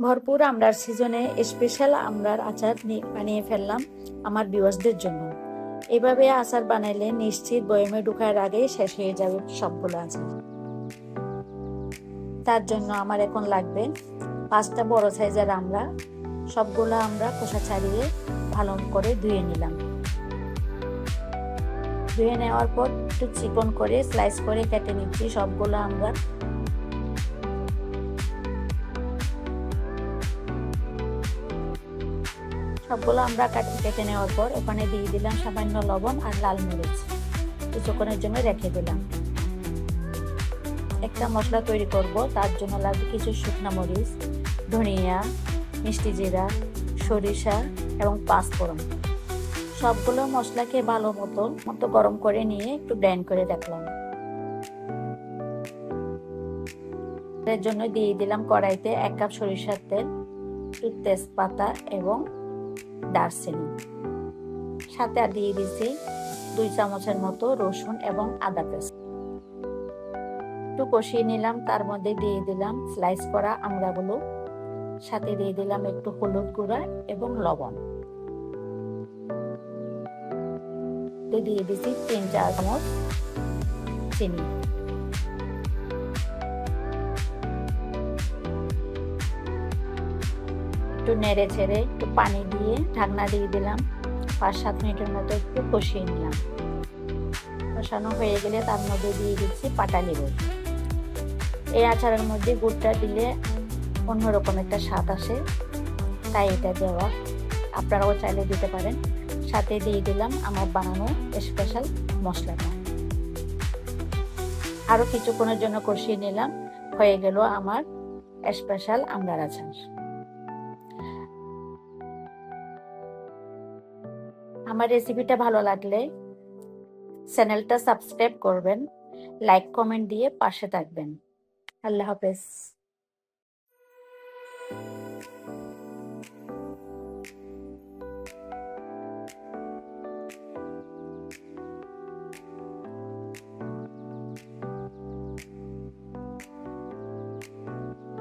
ভরপুর আমড়ার সিজনে স্পেশাল আমড়ার আচার বানিয়ে ফেললাম আমার ভিউয়ার্সদের জন্য। এভাবে আচার বানাইলে নিশ্চিত বয়মে ঢোকার আগে শেষ হয়ে যাবে সবগুলো আচার। তার জন্য আমার এখন লাগবে 5টা বড় সাইজের আমড়া। সবগুলো আমরা খোসা ছাড়িয়ে ভালো করে ধুয়ে নিলাম। ধুয়ে নেওয়ার পর একটু চিকন করে স্লাইস করে কেটে নিচ্ছি সবগুলো আমরা। সবগুলো আমরা কেটে নেওয়ার পর ওখানে দিয়ে দিলাম সামান্য লবণ আর লাল মরিচ, কিছুক্ষণের জন্য রেখে দিলাম। একটা মশলা তৈরি করব, তার জন্য লাগবে কিছু শুকনো মরিচ, ধনিয়া, মিষ্টি জিরা, সরিষা এবং পাঁচফোড়ন। সবগুলো মশলাকে ভালো মতো গরম করে নিয়ে একটু ব্লেন্ড করে রাখলাম। এর জন্য দিয়ে দিলাম কড়াইতে 1 কাপ সরিষার তেল, একটু তেজপাতা এবং দারচিনি, সাথে আর দিয়ে দিয়েছি 2 চামচের মতো রসুন এবং আদা পেস্ট। একটু কষিয়ে নিলাম। তার মধ্যে দিয়ে দিলাম স্লাইস করা আমড়াগুলো, সাথে দিয়ে দিলাম একটু হলুদ গুঁড়া এবং লবণ, দিয়ে দিয়েছি 3-4 চামচ চিনি। একটু নেড়ে ছেড়ে একটু পানি দিয়ে ঢাকনা দিয়ে দিলাম। 5-7 মিনিটের মতো একটু কষিয়ে নিলাম। কষানো হয়ে গেলে তার মধ্যে দিয়ে দিচ্ছি পাটা লেবু। এই আচারের মধ্যে গুড়টা দিলে অন্যরকম একটা স্বাদ আসে, তাই এটা দেওয়া, আপনারাও চাইলে দিতে পারেন। সাথে দিয়ে দিলাম আমার বানানো স্পেশাল মশলাটা। আরো কিছুক্ষণের জন্য কষিয়ে নিলাম। হয়ে গেল আমার স্পেশাল আমড়ার আচার। আমার রেসিপিটা ভালো লাগলে চ্যানেলটা সাবস্ক্রাইব করবেন, লাইক কমেন্ট দিয়ে পাশে থাকবেন। আল্লাহ হাফেজ।